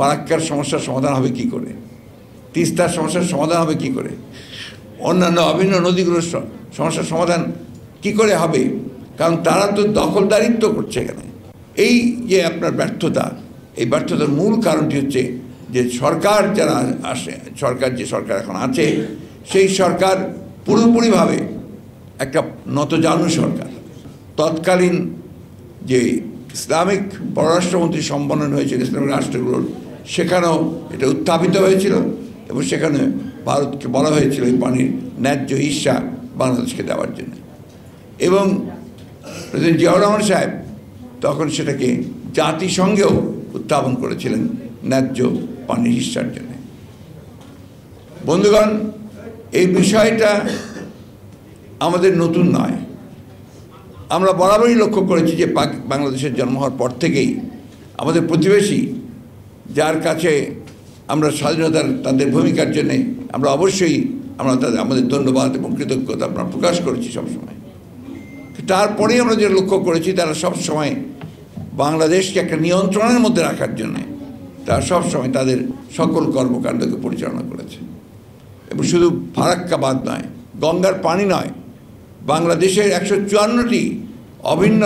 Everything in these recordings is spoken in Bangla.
ফারাক্কার সমস্যার সমাধান হবে কি করে, তিস্তার সমস্যার সমাধান হবে কি করে, অন্যান্য অভিন্ন নদীগুলোর সমস্যার সমাধান কি করে হবে? কারণ তারা তো দখলদারিত্ব করছে এখানে। এই যে আপনার ব্যর্থতা, এই ব্যর্থতার মূল কারণটি হচ্ছে যে সরকার যারা আসে, যে সরকার এখন আছে, সেই সরকার পুরোপুরিভাবে একটা নতজানু সরকার। তৎকালীন যে ইসলামিক পররাষ্ট্রমন্ত্রী সম্মেলন হয়েছিল ইসলামিক রাষ্ট্রগুলোর, সেখানেও এটা উত্থাপিত হয়েছিল এবং সেখানে ভারতকে বলা হয়েছিল এই পানির ন্যায্য হিস্সা বাংলাদেশকে দেওয়ার জন্য। এবং প্রেসিডেন্ট জিয়াউর রহমান সাহেব তখন সেটাকে জাতিসংঘেও উত্থাপন করেছিলেন ন্যায্য পানির হিস্সার জন্য। বন্ধুগণ, এই বিষয়টা আমাদের নতুন নয়। আমরা বরাবরই লক্ষ্য করেছি যে বাংলাদেশের জন্ম হওয়ার পর থেকেই আমাদের প্রতিবেশী, যার কাছে আমরা স্বাধীনতার তাদের ভূমিকার জন্যে আমরা অবশ্যই আমাদের ধন্যবাদ এবং কৃতজ্ঞতা আমরা প্রকাশ করেছি সবসময়। তারপরেই আমরা যে লক্ষ্য করেছি, তারা সবসময় বাংলাদেশকে একটা নিয়ন্ত্রণের মধ্যে রাখার জন্যে তারা সবসময় তাদের সকল কর্মকাণ্ডকে পরিচালনা করেছে। এবং শুধু ফারাক্কা বাঁধ নয়, গঙ্গার পানি নয়, বাংলাদেশের 154টি অভিন্ন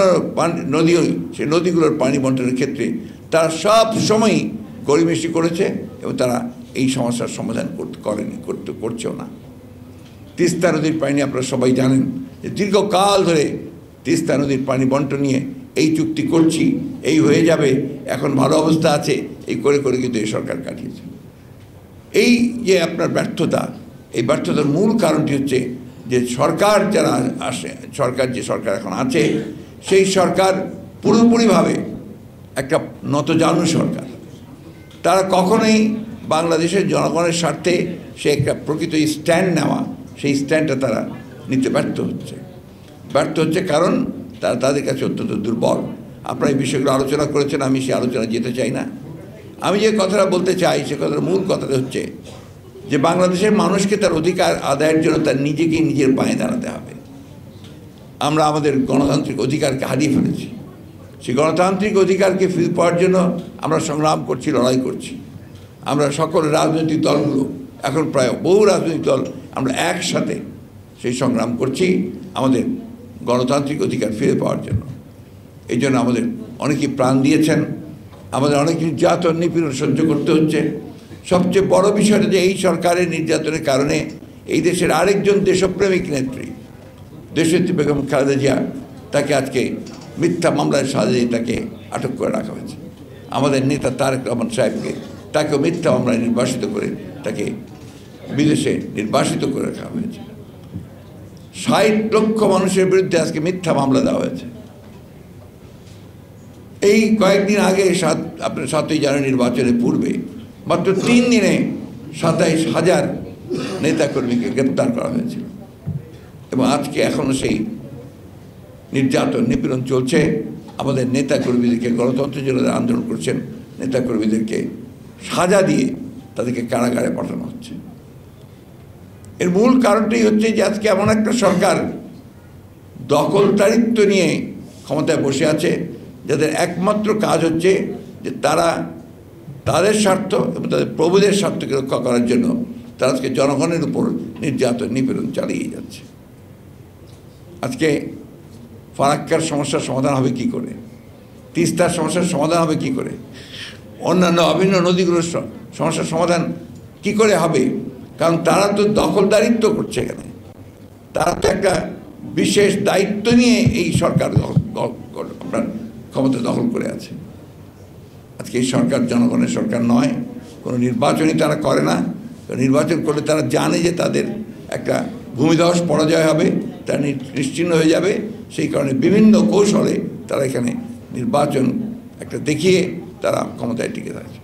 নদী, সেই নদীগুলোর পানি বন্টনের ক্ষেত্রে তারা সব সময়ই গড়িমসি করেছে এবং তারা এই সমস্যার সমাধান করছেও না। তিস্তা নদীর পানি আপনারা সবাই জানেন যে দীর্ঘকাল ধরে তিস্তা নদীর পানি বন্টন নিয়ে এই চুক্তি করছি, এই হয়ে যাবে, এখন ভালো অবস্থা আছে, এই করে করে কিন্তু এই সরকার কাটিয়েছে। এই যে আপনার ব্যর্থতা, এই ব্যর্থতার মূল কারণটি হচ্ছে যে সরকার যারা আসে, যে সরকার এখন আছে, সেই সরকার পুরোপুরিভাবে একটা নতজানু সরকার। তারা কখনোই বাংলাদেশের জনগণের স্বার্থে সে একটা প্রকৃত স্ট্যান্ড নেওয়া, সেই স্ট্যান্ডটা তারা নিতে ব্যর্থ হচ্ছে কারণ তারা তাদের কাছে অত্যন্ত দুর্বল। আপনারা এই বিষয়গুলো আলোচনা করেছেন, আমি সে আলোচনা যেতে চাই না। আমি যে কথাটা বলতে চাই, সে কথার মূল কথাটা হচ্ছে যে বাংলাদেশের মানুষকে তার অধিকার আদায়ের জন্য তার নিজেকেই নিজের পায়ে দাঁড়াতে হবে। আমরা আমাদের গণতান্ত্রিক অধিকারকে হারিয়ে ফেলেছি। সেই গণতান্ত্রিক অধিকারকে ফিরে পাওয়ার জন্য আমরা সংগ্রাম করছি, লড়াই করছি। আমরা সকল রাজনৈতিক দলগুলো, এখন প্রায় বহু রাজনৈতিক দল, আমরা একসাথে সেই সংগ্রাম করছি আমাদের গণতান্ত্রিক অধিকার ফিরে পাওয়ার জন্য। এই জন্য আমাদের অনেকেই প্রাণ দিয়েছেন, আমাদের অনেক নির্যাতন নিপীড়ন সহ্য করতে হচ্ছে। সবচেয়ে বড় বিষয়টা যে এই সরকারের নির্যাতনের কারণে এই দেশের আরেকজন দেশপ্রেমিক নেত্রী, দেশনেত্রী বেগম খালেদা জিয়া, তাকে আজকে মিথ্যা মামলার সাজায় তাকে আটক করে রাখা হয়েছে। আমাদের নেতা তারেক রহমান সাহেবকে তাকেও মিথ্যা মামলায় নির্বাসিত করে তাকে বিদেশে নির্বাসিত করে রাখা হয়েছে। 60 লক্ষ মানুষের বিরুদ্ধে আজকে মিথ্যা মামলা দেওয়া হয়েছে। এই কয়েকদিন আগে আপনার 7ই জানুয়ারি নির্বাচনের পূর্বে মাত্র 3 দিনে 27,000 নেতাকর্মীকে গ্রেপ্তার করা হয়েছিল। এবং আজকে এখনও সেই নির্যাতন নিপীড়ন চলছে। আমাদের নেতাকর্মীদেরকে, গণতন্ত্রের জন্য আন্দোলন করছেন নেতাকর্মীদেরকে সাজা দিয়ে তাদেরকে কারাগারে পাঠানো হচ্ছে। এর মূল কারণটাই হচ্ছে যে আজকে এমন একটা সরকার দখলদারিত্ব নিয়ে ক্ষমতায় বসে আছে, যাদের একমাত্র কাজ হচ্ছে যে তারা তাদের স্বার্থ এবং তাদের প্রভুদের স্বার্থকে রক্ষা করার জন্য তারা আজকে জনগণের উপর নির্যাতন নিপীড়ন চালিয়ে যাচ্ছে। আজকে ফারাক্কার সমস্যার সমাধান হবে কি করে, তিস্তার সমস্যার সমাধান হবে কি করে, অন্যান্য অভিন্ন নদীগুলোর সমস্যার সমাধান কি করে হবে? কারণ তারা তো দখলদারিত্ব করছে এখানে। তারা তো একটা বিশেষ দায়িত্ব নিয়ে এই সরকার আপনার ক্ষমতা দখল করে আছে। আজকে এই সরকার জনগণের সরকার নয়, কোনো নির্বাচনই তারা করে না। নির্বাচন করলে তারা জানে যে তাদের একটা ভূমিধস পরাজয় হবে, তারা নিশ্চিহ্ন হয়ে যাবে। সেই কারণে বিভিন্ন কৌশলে তারা এখানে নির্বাচন একটা দেখিয়ে তারা ক্ষমতায় টিকে থাকে।